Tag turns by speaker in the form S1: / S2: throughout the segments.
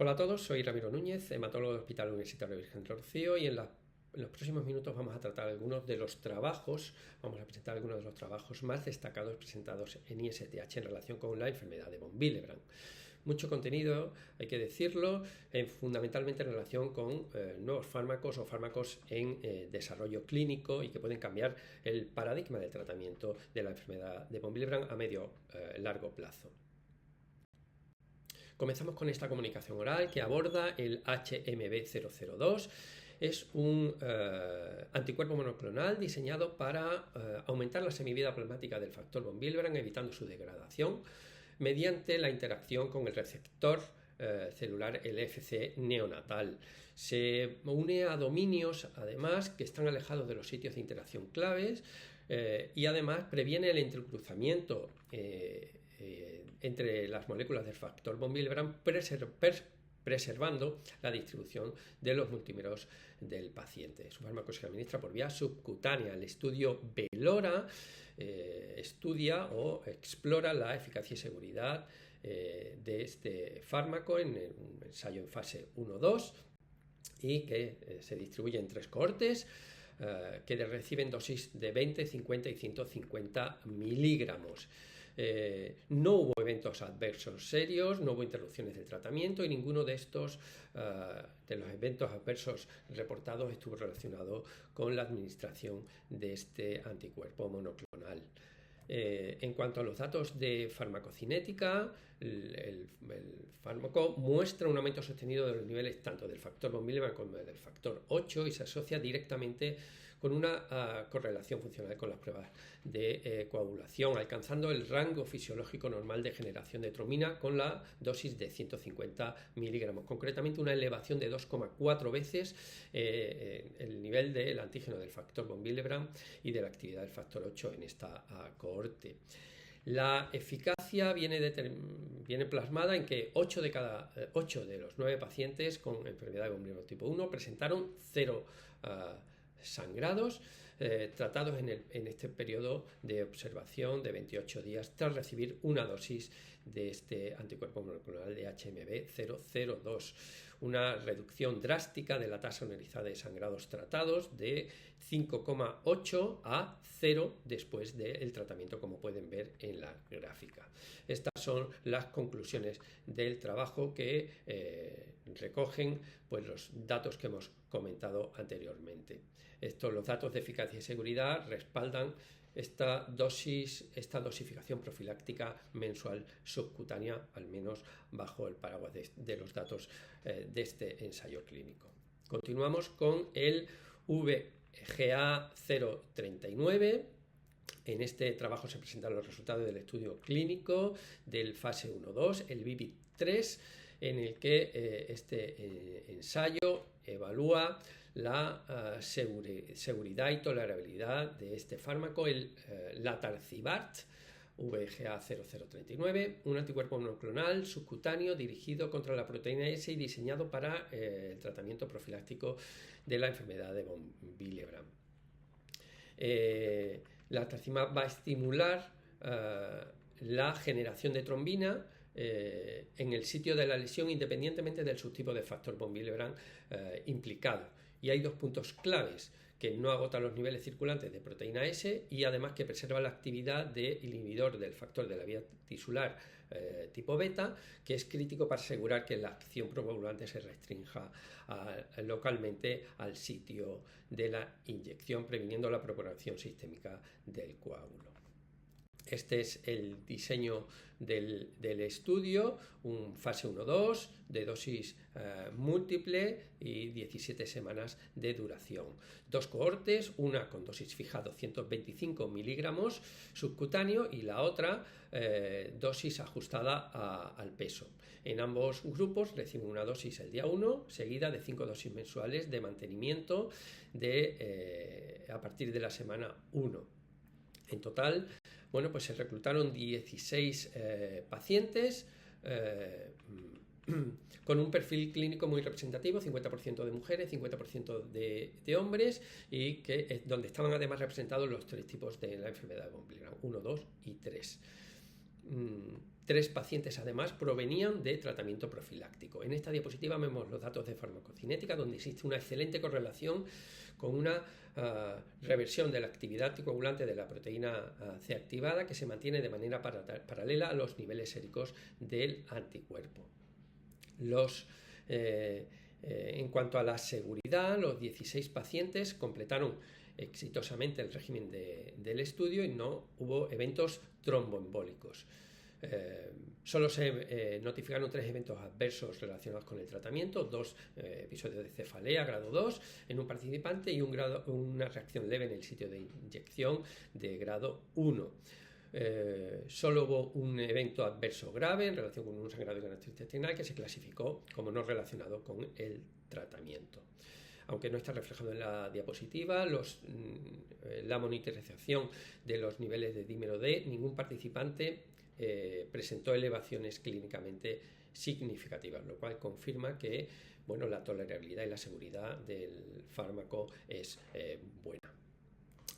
S1: Hola a todos, soy Ramiro Núñez, hematólogo del Hospital Universitario Virgen del Rocío y en los próximos minutos vamos a tratar algunos de los trabajos, vamos a presentar algunos de los trabajos más destacados presentados en ISTH en relación con la enfermedad de von Willebrand. Mucho contenido, hay que decirlo, fundamentalmente en relación con nuevos fármacos o fármacos en desarrollo clínico y que pueden cambiar el paradigma del tratamiento de la enfermedad de von Willebrand a medio largo plazo. Comenzamos con esta comunicación oral que aborda el HMB002. Es un anticuerpo monoclonal diseñado para aumentar la semivida plasmática del factor von Willebrand, evitando su degradación mediante la interacción con el receptor celular LFC neonatal. Se une a dominios, además, que están alejados de los sitios de interacción claves y además previene el entrecruzamiento entre las moléculas del factor von Willebrand, preservando la distribución de los multímeros del paciente. Es un fármaco que se administra por vía subcutánea. El estudio VELORA estudia o explora la eficacia y seguridad de este fármaco en un ensayo en fase 1-2 y que se distribuye en 3 cohortes que reciben dosis de 20, 50 y 150 miligramos. No hubo eventos adversos serios, no hubo interrupciones del tratamiento y ninguno de estos de los eventos adversos reportados estuvo relacionado con la administración de este anticuerpo monoclonal. En cuanto a los datos de farmacocinética, el fármaco muestra un aumento sostenido de los niveles tanto del factor von Willebrand como del factor 8 y se asocia directamente con una correlación funcional con las pruebas de coagulación, alcanzando el rango fisiológico normal de generación de trombina con la dosis de 150 miligramos, concretamente una elevación de 2,4 veces el nivel del antígeno del factor von Willebrand y de la actividad del factor 8 en esta cohorte. La eficacia viene plasmada en que 8 de los 9 pacientes con enfermedad de von Willebrand tipo 1 presentaron 0 sangrados tratados en este periodo de observación de 28 días tras recibir una dosis de este anticuerpo monoclonal de HMB002. Una reducción drástica de la tasa generalizada de sangrados tratados de 5,8 a 0 después del tratamiento, como pueden ver en la gráfica. Estas son las conclusiones del trabajo que recogen pues, los datos que hemos comentado anteriormente. Los datos de eficacia y seguridad respaldan esta dosificación profiláctica mensual subcutánea, al menos bajo el paraguas de los datos de este ensayo clínico. Continuamos con el VGA039. En este trabajo se presentan los resultados del estudio clínico del fase 1-2, el VIVID-3, en el que este ensayo evalúa la seguridad y tolerabilidad de este fármaco, el Latarcibart, VGA0039, un anticuerpo monoclonal subcutáneo dirigido contra la proteína S y diseñado para el tratamiento profiláctico de la enfermedad de von Willebrand. La Latarcibart va a estimular la generación de trombina en el sitio de la lesión independientemente del subtipo de factor von Willebrand implicado. Y hay 2 puntos claves: que no agota los niveles circulantes de proteína S y además que preserva la actividad del inhibidor del factor de la vía tisular tipo beta, que es crítico para asegurar que la acción procoagulante se restrinja localmente al sitio de la inyección, previniendo la propagación sistémica del coágulo. Este es el diseño del estudio, un fase 1-2 de dosis múltiple y 17 semanas de duración. 2 cohortes, una con dosis fija 225 miligramos subcutáneo y la otra dosis ajustada al peso. En ambos grupos reciben una dosis el día 1, seguida de 5 dosis mensuales de mantenimiento a partir de la semana 1. En total, pues se reclutaron 16 pacientes con un perfil clínico muy representativo, 50% de mujeres, 50% de hombres, y donde estaban además representados los 3 tipos de la enfermedad de von Willebrand, 1, 2 y 3. 3 pacientes además provenían de tratamiento profiláctico. En esta diapositiva vemos los datos de farmacocinética, donde existe una excelente correlación con una reversión de la actividad anticoagulante de la proteína C activada, que se mantiene de manera paralela a los niveles séricos del anticuerpo. En cuanto a la seguridad, los 16 pacientes completaron exitosamente el régimen del estudio y no hubo eventos tromboembólicos. Solo se notificaron 3 eventos adversos relacionados con el tratamiento, 2 episodios de cefalea grado 2 en un participante y una reacción leve en el sitio de inyección de grado 1. Solo hubo un evento adverso grave en relación con un sangrado gastrointestinal que se clasificó como no relacionado con el tratamiento. Aunque no está reflejado en la diapositiva, la monitorización de los niveles de dímero D, ningún participante presentó elevaciones clínicamente significativas, lo cual confirma que la tolerabilidad y la seguridad del fármaco es buena.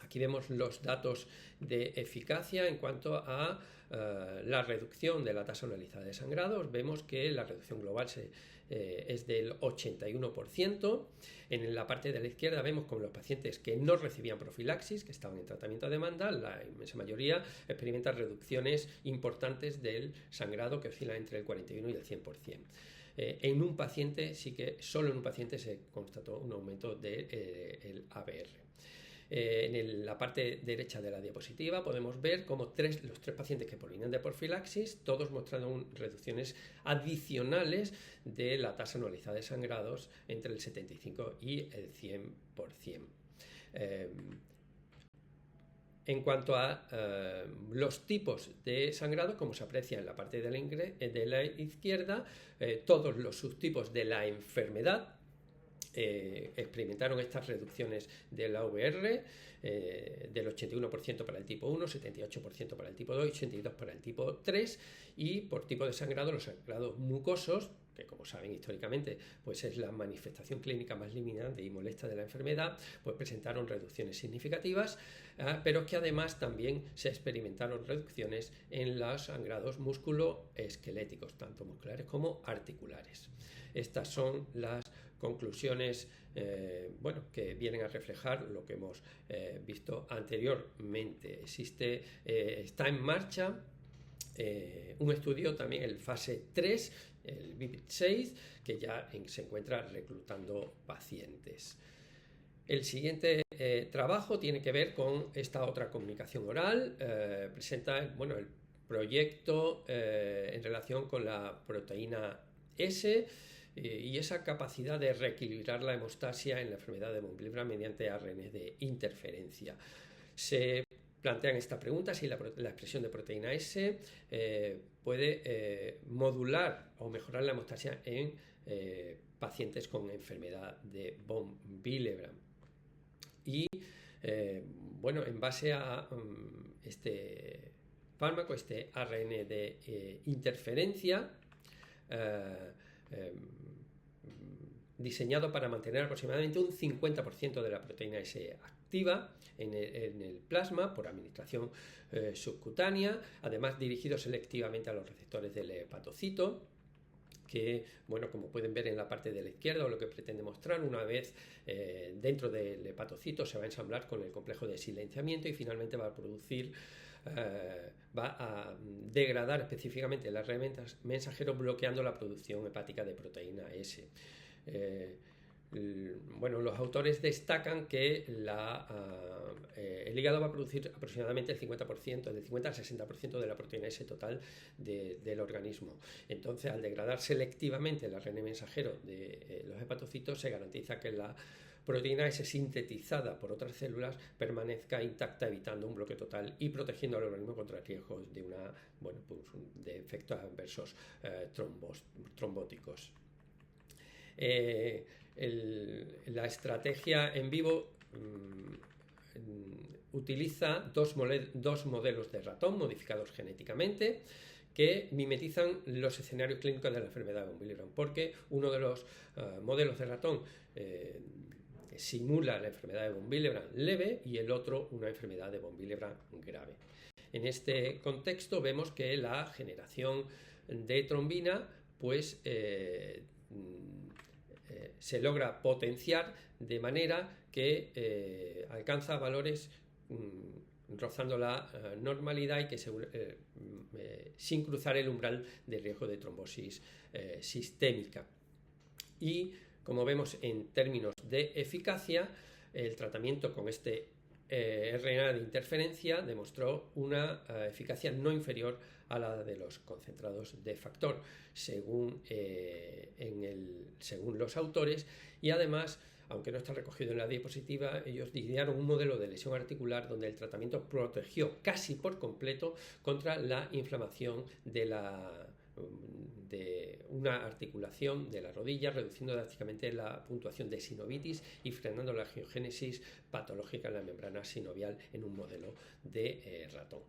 S1: Aquí vemos los datos de eficacia en cuanto a la reducción de la tasa anualizada de sangrados. Vemos que la reducción global es del 81%. En la parte de la izquierda vemos como los pacientes que no recibían profilaxis, que estaban en tratamiento a demanda, la inmensa mayoría experimentan reducciones importantes del sangrado que oscilan entre el 41 y el 100%. En un paciente, solo en un paciente se constató un aumento del ABR. En la parte derecha de la diapositiva podemos ver cómo los 3 pacientes que provenían de profilaxis, todos mostraron reducciones adicionales de la tasa anualizada de sangrados entre el 75 y el 100%. En cuanto a los tipos de sangrado, como se aprecia en la parte de la izquierda, todos los subtipos de la enfermedad experimentaron estas reducciones del AVR del 81% para el tipo 1, 78% para el tipo 2 y 82% para el tipo 3, y por tipo de sangrado, los sangrados mucosos, que como saben históricamente pues es la manifestación clínica más limitante y molesta de la enfermedad, pues presentaron reducciones significativas, pero que además también se experimentaron reducciones en los sangrados musculoesqueléticos, tanto musculares como articulares. Estas son las conclusiones que vienen a reflejar lo que hemos visto anteriormente. Está en marcha un estudio también, el fase 3, el VIVID-6, que ya se encuentra reclutando pacientes. El siguiente trabajo tiene que ver con esta otra comunicación oral. Presenta el proyecto en relación con la proteína S y esa capacidad de reequilibrar la hemostasia en la enfermedad de von Willebrand mediante ARN de interferencia. Se plantean esta pregunta: si la expresión de proteína S puede modular o mejorar la hemostasia en pacientes con enfermedad de von Willebrand. Y en base a este fármaco, este ARN de interferencia, diseñado para mantener aproximadamente un 50% de la proteína S activa en el plasma por administración subcutánea, además dirigido selectivamente a los receptores del hepatocito, que, como pueden ver en la parte de la izquierda, o lo que pretende mostrar, una vez dentro del hepatocito se va a ensamblar con el complejo de silenciamiento y finalmente va a degradar específicamente el ARN mensajero, bloqueando la producción hepática de proteína S. Los autores destacan que el hígado va a producir aproximadamente el 50%, del 50 al 60% de la proteína S total del organismo. Entonces, al degradar selectivamente el ARN mensajero de los hepatocitos, se garantiza que la proteína S sintetizada por otras células permanezca intacta, evitando un bloqueo total y protegiendo al organismo contra riesgos de efectos adversos trombóticos. La estrategia en vivo utiliza dos modelos de ratón modificados genéticamente que mimetizan los escenarios clínicos de la enfermedad de von Willebrand, porque uno de los modelos de ratón simula la enfermedad de von Willebrand leve y el otro una enfermedad de von Willebrand grave. En este contexto vemos que la generación de trombina pues se logra potenciar de manera que alcanza valores rozando la normalidad y que sin cruzar el umbral de riesgo de trombosis sistémica. Y como vemos en términos de eficacia, el tratamiento con este RNA de interferencia demostró una eficacia no inferior a la de los concentrados de factor, según los autores, y además, aunque no está recogido en la diapositiva, ellos diseñaron un modelo de lesión articular donde el tratamiento protegió casi por completo contra la inflamación de una articulación de la rodilla, reduciendo drásticamente la puntuación de sinovitis y frenando la angiogénesis patológica en la membrana sinovial en un modelo de ratón.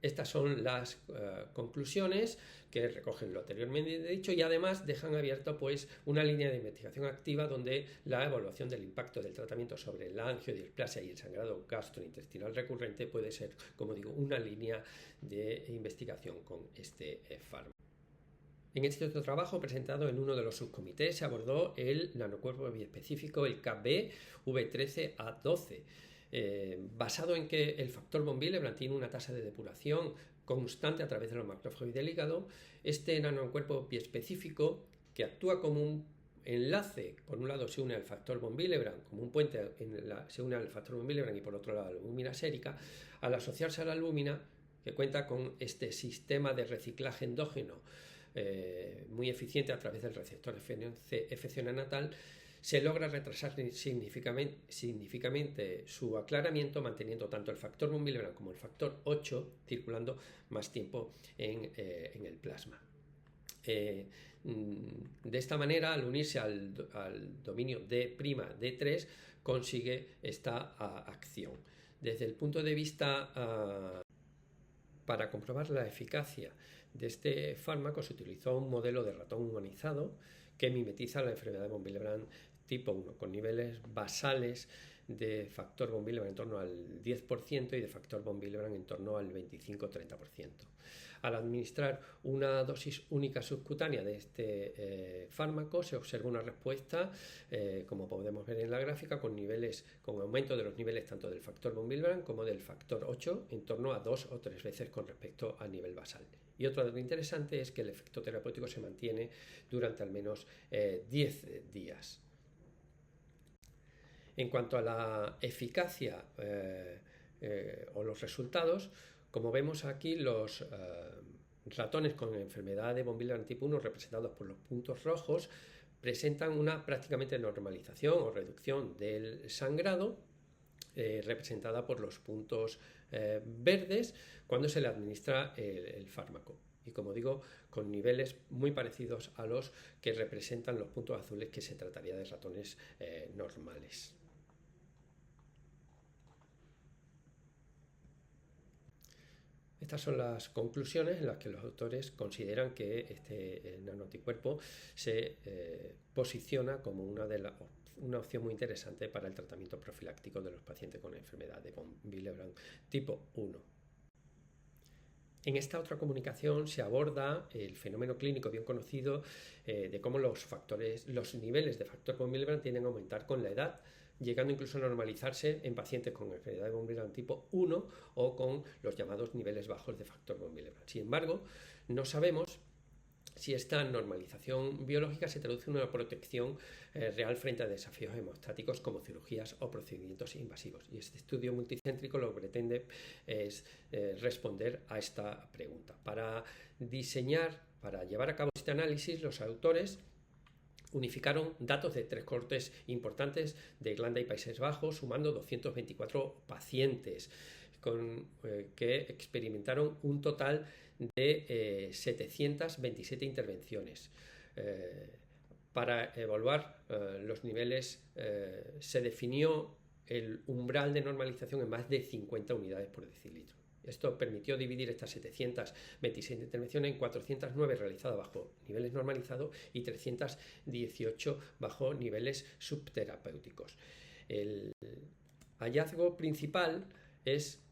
S1: Estas son las conclusiones que recogen lo anteriormente dicho y además dejan abierta pues una línea de investigación activa donde la evaluación del impacto del tratamiento sobre la angiodisplasia y el sangrado gastrointestinal recurrente puede ser, como digo, una línea de investigación con este fármaco. En este otro trabajo presentado en uno de los subcomités se abordó el nanocuerpo biespecífico, el CAB V13A12. Basado en que el factor von Willebrand tiene una tasa de depuración constante a través de los macrófagos del hígado, este nanocuerpo biespecífico, que actúa como un enlace, por un lado se une al factor von Willebrand, como un puente se une al factor von Willebrand y por otro lado a la albúmina sérica, al asociarse a la albúmina, que cuenta con este sistema de reciclaje endógeno muy eficiente a través del receptor FC neonatal, se logra retrasar significativamente su aclaramiento, manteniendo tanto el factor von Willebrand como el factor 8 circulando más tiempo en el plasma. De esta manera, al unirse al dominio D', consigue esta acción. Desde el punto de vista para comprobar la eficacia de este fármaco se utilizó un modelo de ratón humanizado que mimetiza la enfermedad de von Willebrand tipo 1, con niveles basales de factor von Willebrand en torno al 10% y de factor von Willebrand en torno al 25-30%. Al administrar una dosis única subcutánea de este fármaco se observa una respuesta, como podemos ver en la gráfica, con aumento de los niveles tanto del factor von Willebrand como del factor 8 en torno a 2 o 3 veces con respecto al nivel basal. Y otro dato interesante es que el efecto terapéutico se mantiene durante al menos 10 días. En cuanto a la eficacia o los resultados, como vemos aquí, los ratones con enfermedad de von Willebrand tipo 1 representados por los puntos rojos presentan una prácticamente normalización o reducción del sangrado representada por los puntos verdes cuando se le administra el fármaco. Y como digo, con niveles muy parecidos a los que representan los puntos azules, que se trataría de ratones normales. Estas son las conclusiones en las que los autores consideran que este nanoanticuerpo se posiciona como una opción muy interesante para el tratamiento profiláctico de los pacientes con enfermedad de von Willebrand tipo 1. En esta otra comunicación se aborda el fenómeno clínico bien conocido de cómo los niveles de factor von Willebrand tienden a aumentar con la edad, llegando incluso a normalizarse en pacientes con enfermedad de von Willebrand tipo 1 o con los llamados niveles bajos de factor von Willebrand. Sin embargo, no sabemos si esta normalización biológica se traduce en una protección real frente a desafíos hemostáticos como cirugías o procedimientos invasivos. Y este estudio multicéntrico lo que pretende es responder a esta pregunta. Para llevar a cabo este análisis, los autores unificaron datos de 3 cohortes importantes de Irlanda y Países Bajos, sumando 224 pacientes que experimentaron un total de 727 intervenciones. Para evaluar los niveles se definió el umbral de normalización en más de 50 unidades por decilitro. Esto permitió dividir estas 727 intervenciones en 409 realizadas bajo niveles normalizados y 318 bajo niveles subterapéuticos. hallazgo principal es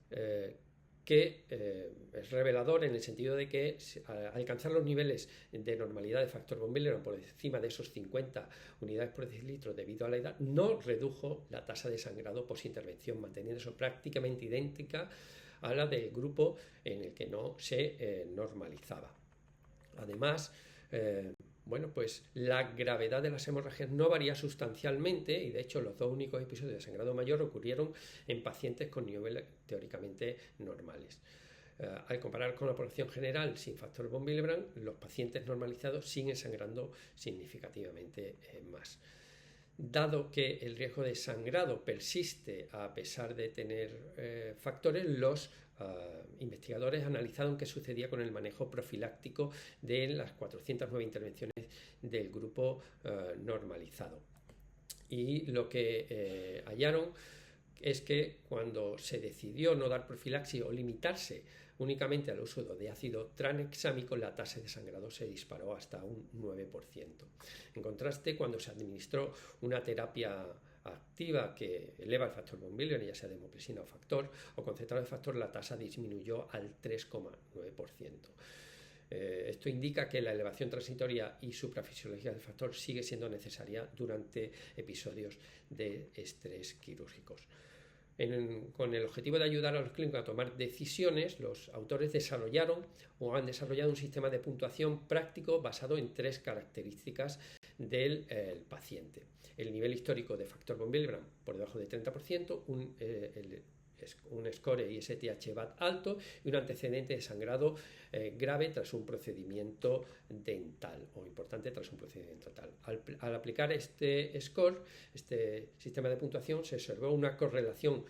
S1: que es revelador en el sentido de que al alcanzar los niveles de normalidad de factor von Willebrand por encima de esos 50 unidades por decilitro debido a la edad, no redujo la tasa de sangrado posintervención, manteniéndose prácticamente idéntica a la del grupo en el que no se normalizaba. Además, bueno, pues la gravedad de las hemorragias no varía sustancialmente y de hecho los dos únicos episodios de sangrado mayor ocurrieron en pacientes con niveles teóricamente normales. Al comparar con la población general sin factor von Willebrand, los pacientes normalizados siguen sangrando significativamente más. Dado que el riesgo de sangrado persiste a pesar de tener factores, los investigadores analizaron qué sucedía con el manejo profiláctico de las 409 intervenciones del grupo normalizado. Y lo que hallaron es que cuando se decidió no dar profilaxis o limitarse únicamente al uso de ácido tranexámico, la tasa de sangrado se disparó hasta un 9%. En contraste, cuando se administró una terapia activa que eleva el factor von Willebrand, ya sea de hemopresina o factor, o concentrado de factor, la tasa disminuyó al 3,9%. Esto indica que la elevación transitoria y suprafisiología del factor sigue siendo necesaria durante episodios de estrés quirúrgicos. Con el objetivo de ayudar a los clínicos a tomar decisiones, los autores desarrollaron o han desarrollado un sistema de puntuación práctico basado en 3 características del paciente: el nivel histórico de factor von Willebrand por debajo de 30%, un score ISTH-BAT alto y un antecedente de sangrado grave tras un procedimiento dental o importante tras un procedimiento dental. Al aplicar este score, este sistema de puntuación, se observó una correlación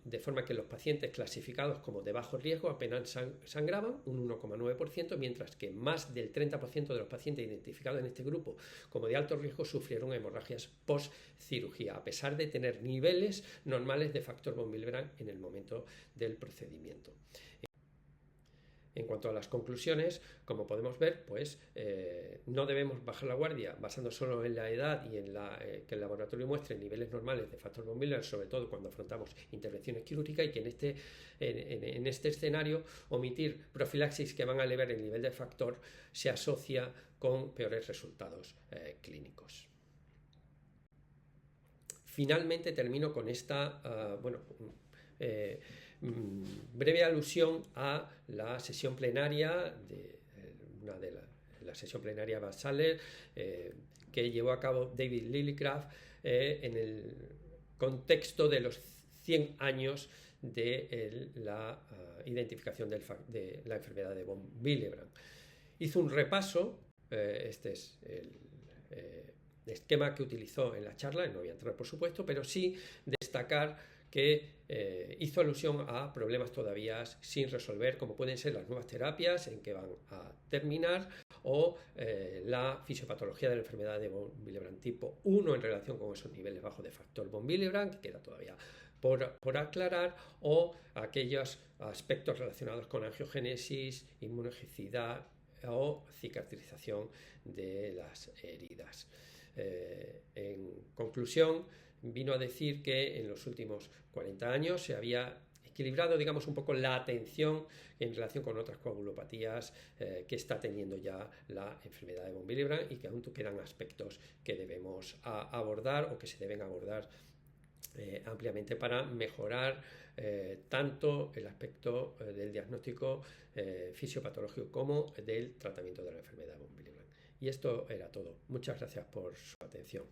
S1: de forma que los pacientes clasificados como de bajo riesgo apenas sangraban, un 1,9%, mientras que más del 30% de los pacientes identificados en este grupo como de alto riesgo sufrieron hemorragias post-cirugía, a pesar de tener niveles normales de factor von Willebrand en el momento del procedimiento. En cuanto a las conclusiones, como podemos ver, pues no debemos bajar la guardia basando solo en la edad y en que el laboratorio muestre niveles normales de factor von Willebrand, sobre todo cuando afrontamos intervenciones quirúrgicas, y que en este escenario omitir profilaxis que van a elevar el nivel de factor se asocia con peores resultados clínicos. Finalmente termino con esta breve alusión a la sesión plenaria la sesión plenaria Bas-Saller que llevó a cabo David Lillicraft en el contexto de los 100 años de la identificación de la enfermedad de von Willebrand. Hizo un repaso, este es el esquema que utilizó en la charla, no voy a entrar por supuesto, pero sí destacar que hizo alusión a problemas todavía sin resolver, como pueden ser las nuevas terapias en que van a terminar o la fisiopatología de la enfermedad de von Willebrand tipo 1 en relación con esos niveles bajos de factor von Willebrand, que queda todavía por aclarar, o aquellos aspectos relacionados con angiogénesis, inmunogenicidad o cicatrización de las heridas. En conclusión, vino a decir que en los últimos 40 años se había equilibrado, digamos, un poco la atención en relación con otras coagulopatías que está teniendo ya la enfermedad de von Willebrand, y que aún quedan aspectos que debemos abordar o que se deben abordar ampliamente para mejorar tanto el aspecto del diagnóstico fisiopatológico como del tratamiento de la enfermedad de von Willebrand. Y esto era todo. Muchas gracias por su atención.